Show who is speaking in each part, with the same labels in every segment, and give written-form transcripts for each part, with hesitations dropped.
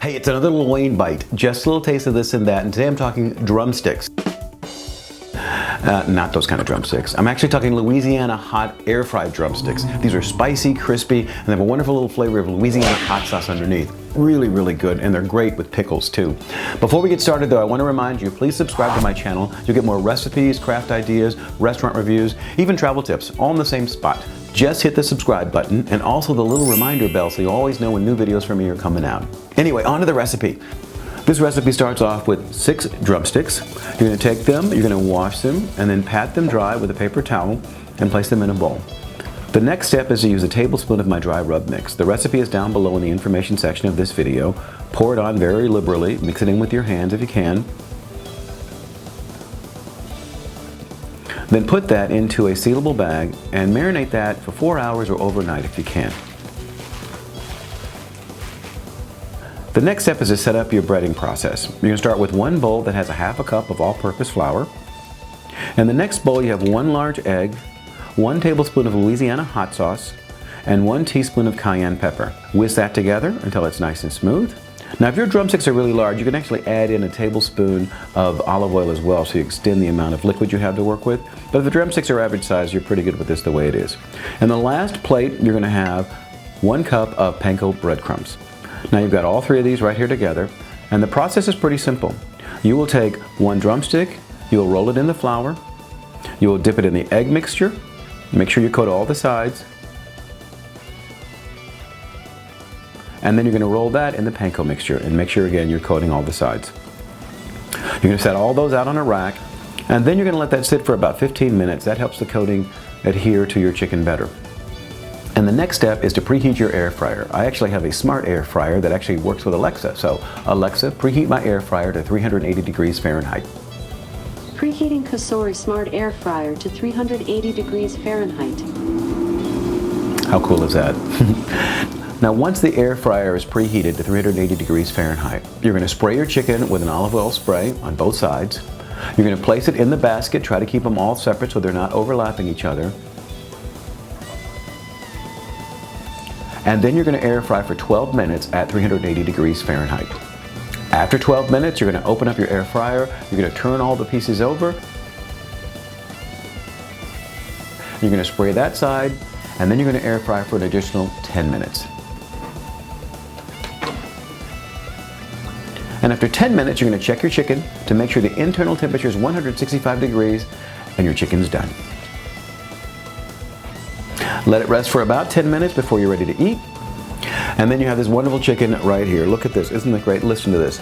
Speaker 1: Hey, it's another little WayneBite. Just a little taste of this and that, and today I'm talking drumsticks. Not those kind of drumsticks. I'm actually talking Louisiana hot air-fried drumsticks. These are spicy, crispy, and they have a wonderful little flavor of Louisiana hot sauce underneath. Really, really good, and they're great with pickles too. Before we get started though, I want to remind you, please subscribe to my channel. You'll get more recipes, craft ideas, restaurant reviews, even travel tips, all in the same spot. Just hit the subscribe button and also the little reminder bell so you always know when new videos from me are coming out. Anyway, on to the recipe. This recipe starts off with 6 drumsticks. You're going to take them, you're going to wash them, and then pat them dry with a paper towel and place them in a bowl. The next step is to use a tablespoon of my dry rub mix. The recipe is down below in the information section of this video. Pour it on very liberally, mix it in with your hands if you can. Then put that into a sealable bag and marinate that for 4 hours or overnight if you can. The next step is to set up your breading process. You're going to start with one bowl that has a half a cup of all-purpose flour. In the next bowl you have 1 large egg, 1 tablespoon of Louisiana hot sauce, and 1 teaspoon of cayenne pepper. Whisk that together until it's nice and smooth. Now if your drumsticks are really large, you can actually add in a tablespoon of olive oil as well so you extend the amount of liquid you have to work with. But if the drumsticks are average size, you're pretty good with this the way it is. In the last plate, you're going to have 1 cup of Panko Breadcrumbs. Now you've got all 3 of these right here together, and the process is pretty simple. You will take 1 drumstick, you will roll it in the flour, you will dip it in the egg mixture, make sure you coat all the sides, and then you're going to roll that in the panko mixture and make sure again you're coating all the sides. You're going to set all those out on a rack, and then you're going to let that sit for about 15 minutes. That helps the coating adhere to your chicken better. And the next step is to preheat your air fryer. I actually have a smart air fryer that actually works with Alexa. So Alexa, preheat my air fryer to 380 degrees Fahrenheit.
Speaker 2: Preheating Kasori Smart Air Fryer to 380 degrees Fahrenheit.
Speaker 1: How cool is that? Now once the air fryer is preheated to 380 degrees Fahrenheit, you're going to spray your chicken with an olive oil spray on both sides. You're going to place it in the basket, try to keep them all separate so they're not overlapping each other. And then you're going to air fry for 12 minutes at 380 degrees Fahrenheit. After 12 minutes, you're going to open up your air fryer, you're going to turn all the pieces over, you're going to spray that side, and then you're going to air fry for an additional 10 minutes. And after 10 minutes, you're going to check your chicken to make sure the internal temperature is 165 degrees and your chicken's done. Let it rest for about 10 minutes before you're ready to eat. And then you have this wonderful chicken right here. Look at this. Isn't it great? Listen to this.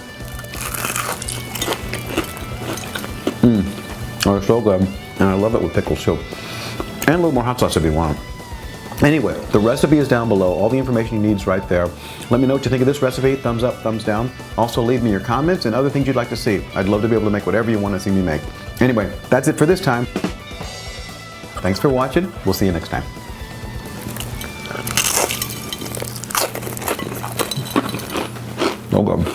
Speaker 1: Oh, it's so good. And I love it with pickles too. And a little more hot sauce if you want. Anyway, the recipe is down below. All the information you need is right there. Let me know what you think of this recipe. Thumbs up, thumbs down. Also leave me your comments and other things you'd like to see. I'd love to be able to make whatever you want to see me make. Anyway, that's it for this time. Thanks for watching. We'll see you next time. Oh, God.